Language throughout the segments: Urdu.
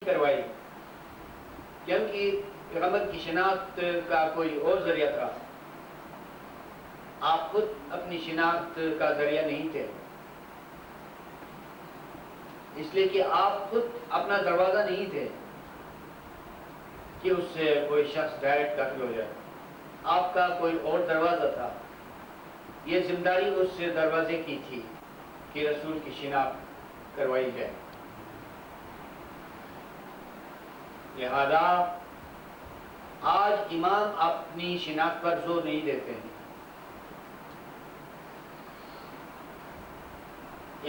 کروائی، کیونکہ پیغمبر کی شناخت کا کوئی اور ذریعہ تھا، آپ خود اپنی شناخت کا ذریعہ نہیں تھے، اس لیے کہ آپ خود اپنا دروازہ نہیں تھے کہ اس سے کوئی شخص ڈائریکٹ داخل ہو جائے، آپ کا کوئی اور دروازہ تھا۔ یہ ذمہ داری اس دروازے کی تھی کہ رسول کی شناخت کروائی جائے۔ لہذا آج امام اپنی شناخت پر زور نہیں دیتے ہیں،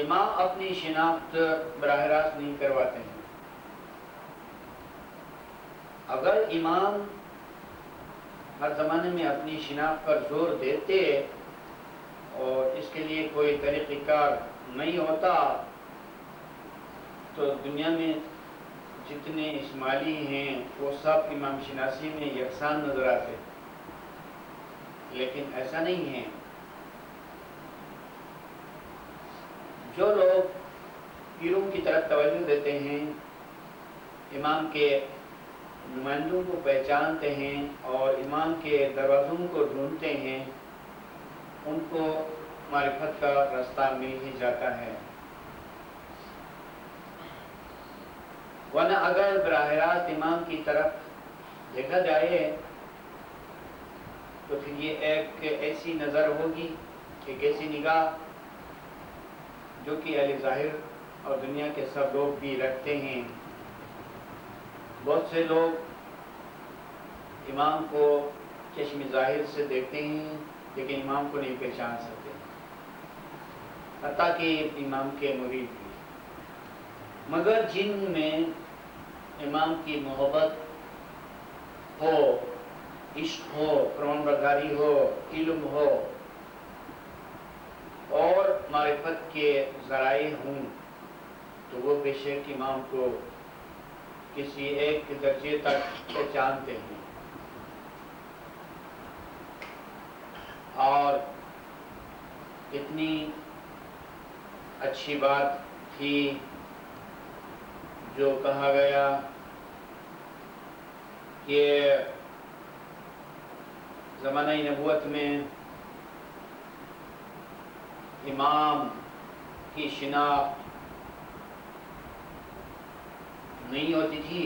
امام اپنی شناخت براہ راست نہیں کرواتے ہیں۔ اگر امام ہر زمانے میں اپنی شناخت پر زور دیتے اور اس کے لیے کوئی طریقہ کار نہیں ہوتا تو دنیا میں جتنے اسماعیلی ہیں وہ سب امام شناسی میں یکساں نظر آتے، لیکن ایسا نہیں ہے۔ جو لوگ پیروں کی طرف توجہ دیتے ہیں، امام کے نمائندوں کو پہچانتے ہیں اور امام کے دروازوں کو ڈھونڈتے ہیں، ان کو معرفت کا راستہ مل ہی جاتا ہے۔ ورنہ اگر براہ راست امام کی طرف دیکھا جائے تو پھر یہ ایک ایسی نظر ہوگی، ایک ایسی نگاہ جو کہ اہل ظاہر اور دنیا کے سب لوگ بھی رکھتے ہیں۔ بہت سے لوگ امام کو چشم ظاہر سے دیکھتے ہیں لیکن امام کو نہیں پہچان سکتے، حتیٰ کہ امام کے مرید بھی۔ مگر جن میں امام کی محبت ہو، عشق ہو، فرمانبرداری ہو، علم ہو اور معرفت کے ذرائع ہوں تو وہ بے شک امام کو کسی ایک درجے تک پہچانتے ہیں۔ اور اتنی اچھی بات تھی جو کہا گیا کہ زمانہ نبوت میں امام کی شناخت نہیں ہوتی تھی،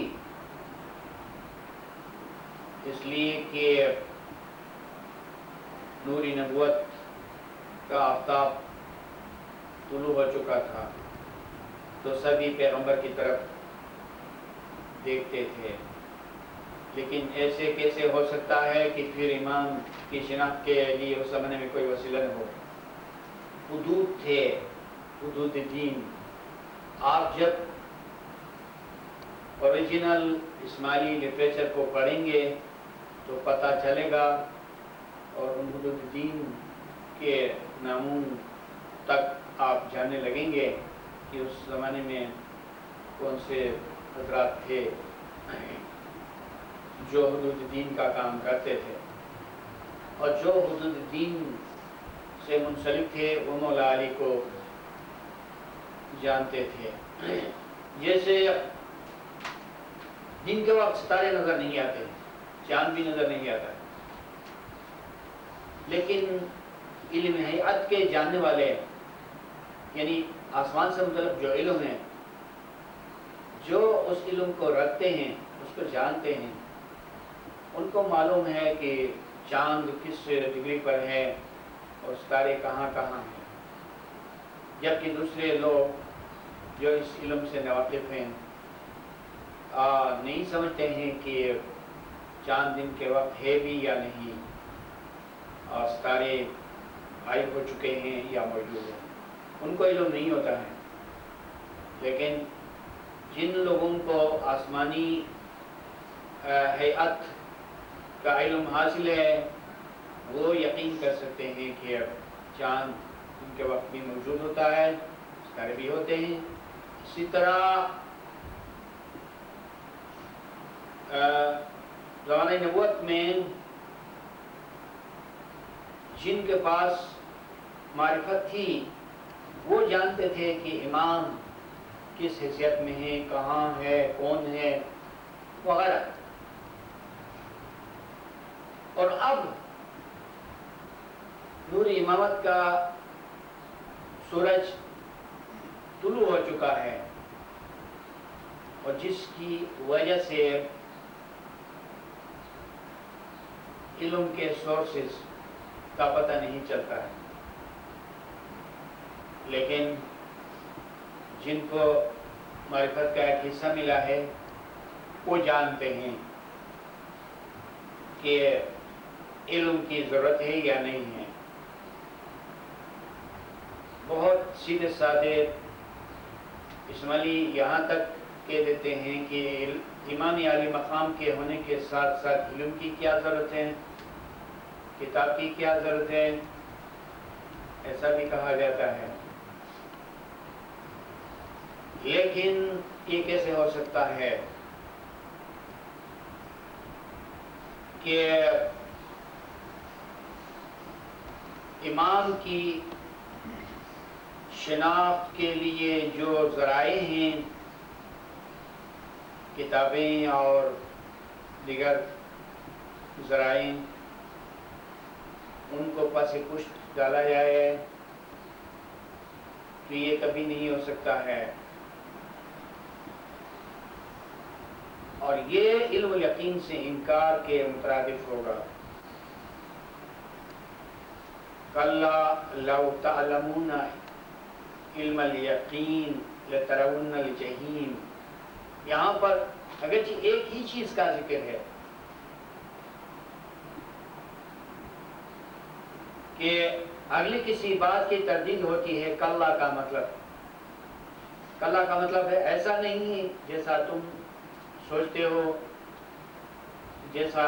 اس لیے کہ نور نبوت کا آفتاب طلوع ہو چکا تھا تو سبھی پیغمبر کی طرف دیکھتے تھے۔ لیکن ایسے کیسے ہو سکتا ہے کہ پھر امام کی شناخت کے لیے اس زمانے میں کوئی وسیلہ نہ ہو؟ حدود تھے، حدود دین۔ آپ جب اوریجنل اسماعیلی لٹریچر کو پڑھیں گے تو پتہ چلے گا اور ان حدود دین کے نامون تک آپ جاننے لگیں گے کہ اس زمانے میں کون سے حضرات تھے جو حدود دین کا کام کرتے تھے، اور جو حدود دین سے منسلک تھے وہ مولا علی کو جانتے تھے۔ جیسے دن کے وقت ستارے نظر نہیں آتے، چاند بھی نظر نہیں آتا، لیکن علم ہیئت کے جاننے والے، یعنی آسمان سے متعلق جو علم ہے، جو اس علم کو رکھتے ہیں، اس کو جانتے ہیں، ان کو معلوم ہے کہ چاند کس ڈگری پر ہے اور ستارے کہاں کہاں ہیں، جبکہ دوسرے لوگ جو اس علم سے ناواقف ہیں نہیں سمجھتے ہیں کہ چاند دن کے وقت ہے بھی یا نہیں، اور ستارے غائب ہو چکے ہیں یا موجود ہیں، ان کو علم نہیں ہوتا ہے۔ لیکن جن لوگوں کو آسمانی ہیئت کا علم حاصل ہے وہ یقین کر سکتے ہیں کہ چاند ان کے وقت بھی موجود ہوتا ہے، ستارے بھی ہوتے ہیں۔ اسی طرح زمانہ نبوت میں جن کے پاس معرفت تھی وہ جانتے تھے کہ امام کس حیثیت میں ہے، کہاں ہے، کون ہے وغیرہ. اور اب نور امامت کا سورج طلوع ہو چکا ہے، اور جس کی وجہ سے علم کے سورسز کا پتہ نہیں چلتا ہے. لیکن جن کو معرفت کا ایک حصہ ملا ہے وہ جانتے ہیں کہ علم کی ضرورت ہے یا نہیں ہے. بہت سیدھے سادے اسماعیلی یہاں تک کہہ دیتے ہیں کہ امام عالی مقام کے ہونے کے ساتھ ساتھ علم کی کیا ضرورت ہے، کتاب کی کیا ضرورت ہے، ایسا بھی کہا جاتا ہے. لیکن یہ کیسے ہو سکتا ہے کہ امام کی شناخت کے لیے جو ذرائع ہیں، کتابیں اور دیگر ذرائع، ان کو پس پشت ڈالا جائے، تو یہ کبھی نہیں ہو سکتا ہے. اور یہ علم یقین سے انکار کے مترادف ہوگا. کلا لو تعلمون علم الیقین لترون الجحیم. یہاں پر اگرچہ ایک ہی چیز کا ذکر ہے کہ اگلی کسی بات کی تردید ہوتی ہے. کلا کا مطلب ہے ایسا نہیں جیسا تم سوچتے ہو، جیسا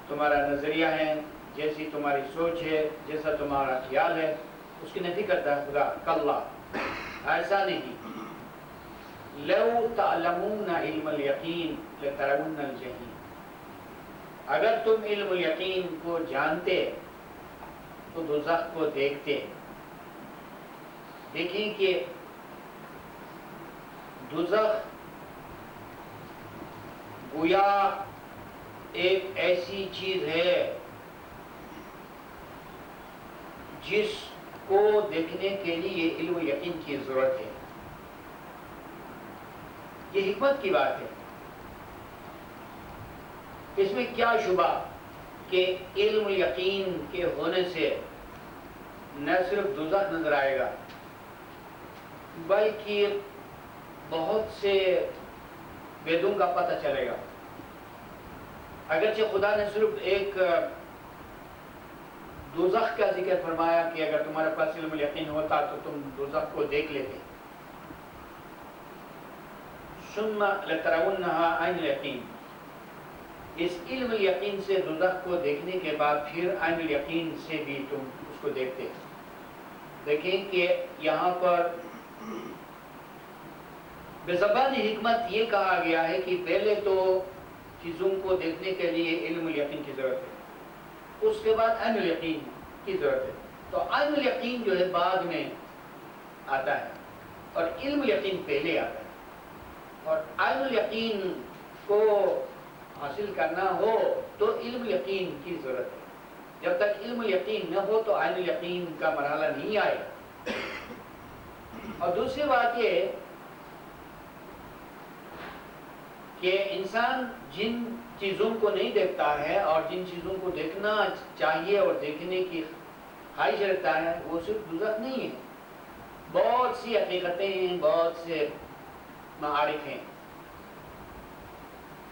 تمہارا نظریہ ہے، جیسی تمہاری سوچ ہے، جیسا تمہارا خیال ہے، اس کی نفی کرتا ہے خدا. کلا، ایسا نہیں. لو تعلمون علم الیقین لترون الجحیم. اگر تم علم الیقین کو جانتے تو دوزخ کو دیکھتے. دیکھیں کہ دوزخ گویا ایک ایسی چیز ہے جس کو دیکھنے کے لیے علم و یقین کی ضرورت ہے. یہ حکمت کی بات ہے. اس میں کیا شبہ کہ علم و یقین کے ہونے سے نہ صرف دوزخ نظر آئے گا بلکہ بہت سے ویدوں کا پتہ چلے گا. اگرچہ خدا نے صرف ایک دوزخ کا ذکر فرمایا کہ اگر تمہارے پاس علم الیقین ہوتا تو تم دوزخ کو دیکھ لیتے. ثم لترونها عین الیقین. اس علم الیقین سے دوزخ کو دیکھنے کے بعد پھر عین الیقین سے بھی تم اس کو دیکھتے. دیکھیں کہ یہاں پر بزبان حکمت یہ کہا گیا ہے کہ پہلے تو چیزوں کو دیکھنے کے لیے علم الیقین کی ضرورت ہے، اس کے بعد عین الیقین کی ضرورت ہے. تو عین الیقین جو ہے بعد میں آتا ہے اور علم الیقین پہلے آتا ہے. اور عین الیقین کو حاصل کرنا ہو تو علم الیقین کی ضرورت ہے. جب تک علم الیقین نہ ہو تو عین الیقین کا مرحلہ نہیں آئے. اور دوسری بات یہ کہ انسان جن چیزوں کو نہیں دیکھتا ہے اور جن چیزوں کو دیکھنا چاہیے اور دیکھنے کی خواہش رکھتا ہے وہ صرف دوزخ نہیں ہے. بہت سی حقیقتیں ہیں، بہت سے معارف ہیں.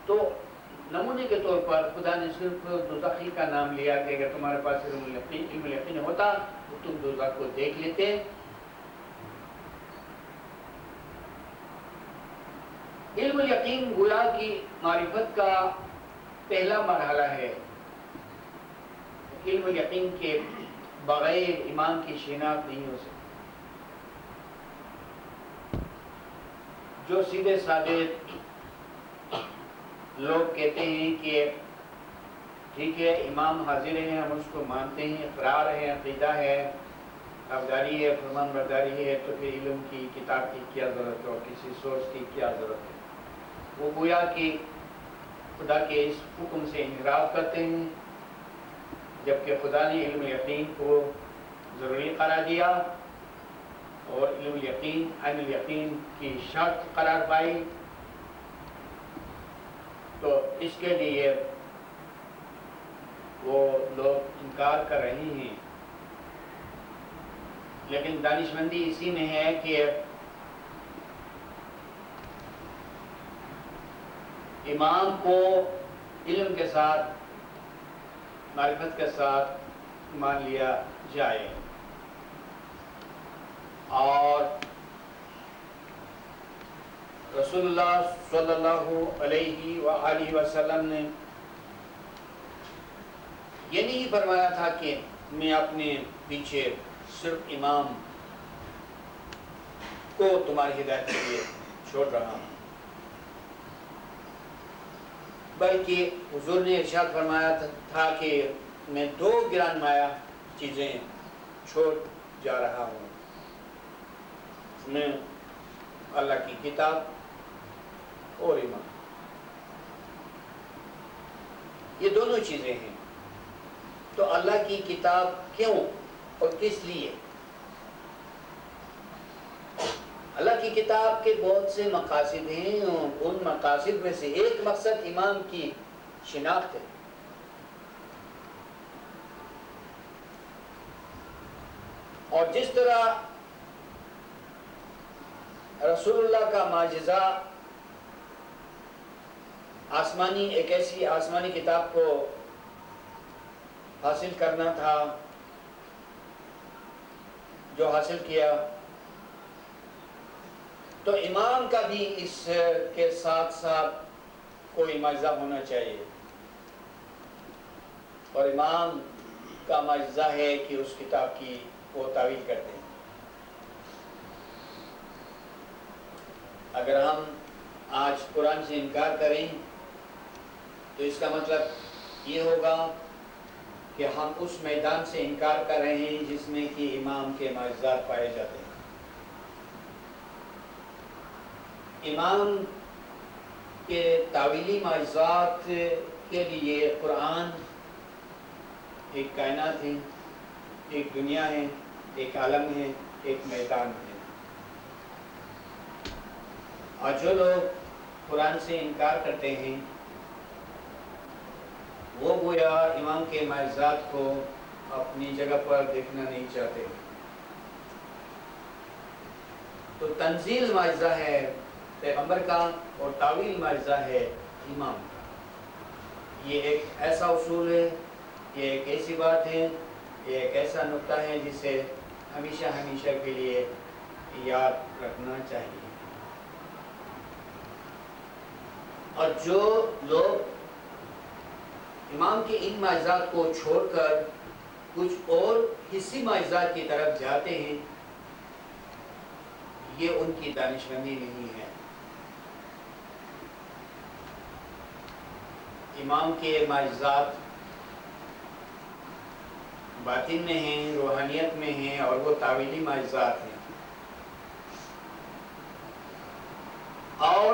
تو نمونے کے طور پر خدا نے صرف دوزخی کا نام لیا کہ اگر تمہارے پاس علم یقین ہوتا تو تم دوزخ کو دیکھ لیتے. علم یقین گویا کی معرفت کا پہلا مرحلہ ہے. علم یقین کے بغیر ایمان کی شناخت نہیں ہو سکتی. جو سیدھے سادے لوگ کہتے ہیں کہ ٹھیک ہے امام حاضر ہیں، ہم اس کو مانتے ہیں، اقرار ہے، عقیدہ ہے، تابعداری ہے، فرمان برداری ہے، تو پھر علم کی، کتاب کی کیا ضرورت ہے اور کسی سورس کی کیا ضرورت ہے؟ وہ گویا کہ خدا کے اس حکم سے انحراف کرتے ہیں، جبکہ خدا نے علم یقین کو ضروری قرار دیا اور علم یقین عین الیقین کی شرط قرار پائی، تو اس کے لیے وہ لوگ انکار کر رہے ہیں۔ لیکن دانش مندی اسی میں ہے کہ امام کو علم کے ساتھ، معرفت کے ساتھ مان لیا جائے، اور رسول اللہ صلی اللہ علیہ وآلہ وسلم نے یہ نہیں فرمایا تھا کہ میں اپنے پیچھے صرف امام کو تمہاری ہدایت کے لیے چھوڑ رہا ہوں، بلکہ حضور نے ارشاد فرمایا تھا کہ میں دو گران مایہ چیزیں چھوڑ جا رہا ہوں، میں اللہ کی کتاب اور ایمان، یہ دونوں چیزیں ہیں۔ تو اللہ کی کتاب کیوں اور کس لیے؟ اللہ کی کتاب کے بہت سے مقاصد ہیں، اور ان مقاصد میں سے ایک مقصد امام کی شناخت ہے۔ اور جس طرح رسول اللہ کا معجزہ ایک ایسی آسمانی کتاب کو حاصل کرنا تھا جو حاصل کیا، تو امام کا بھی اس کے ساتھ ساتھ کوئی معجزہ ہونا چاہیے، اور امام کا معجزہ ہے کہ اس کتاب کی وہ تعویل کرتے ہیں۔ اگر ہم آج قرآن سے انکار کریں تو اس کا مطلب یہ ہوگا کہ ہم اس میدان سے انکار کر رہے ہیں جس میں کہ امام کے معجزات پائے جاتے ہیں۔ امام کے تعویلی معجزات کے لیے قرآن ایک کائنات ہے، ایک دنیا ہے، ایک عالم ہے، ایک میدان ہے، اور جو لوگ قرآن سے انکار کرتے ہیں وہ گویا امام کے معجزات کو اپنی جگہ پر دیکھنا نہیں چاہتے۔ تو تنزیل معجزہ ہے پیغمبر کا، اور تعویل معجزہ ہے امام کا۔ یہ ایک ایسا اصول ہے، یہ ایک ایسی بات ہے، یہ ایک ایسا نقطہ ہے جسے ہمیشہ ہمیشہ کے لیے یاد رکھنا چاہیے۔ اور جو لوگ امام کے ان معجزات کو چھوڑ کر کچھ اور حصی معجزات کی طرف جاتے ہیں، یہ ان کی دانشمندی نہیں ہے۔ امام کے معجزات باطن میں ہیں، روحانیت میں ہیں، اور وہ تعویلی معجزات ہیں۔ اور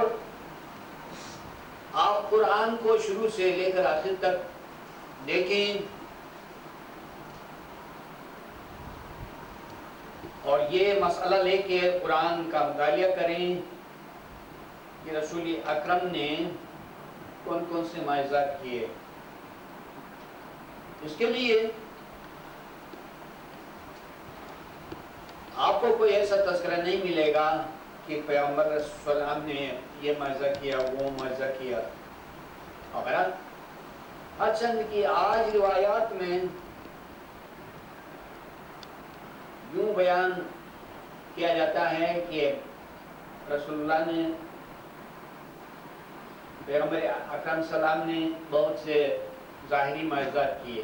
آپ قرآن کو شروع سے لے کر آخر تک دیکھیں، اور یہ مسئلہ لے کے قرآن کا مطالعہ کریں کہ رسول اکرم نے کون کون سے معجزات کیے۔ اس کے لیے آپ کو کوئی ایسا تذکرہ نہیں ملے گا کہ پیغمبر صلی اللہ علیہ وسلم نے یہ معجزہ کیا، وہ معجزہ کیا وغیرہ۔ چند کی آج روایات میں یوں بیان کیا جاتا ہے کہ رسول اللہ نے، پیغمبر اکرم صلی اللہ علیہ وسلم نے بہت سے ظاہری معجزات کیے،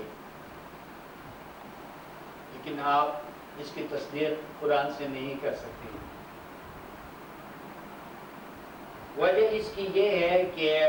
لیکن آپ اس کی تصدیق قرآن سے نہیں کر سکتے۔ وجہ اس کی یہ ہے کہ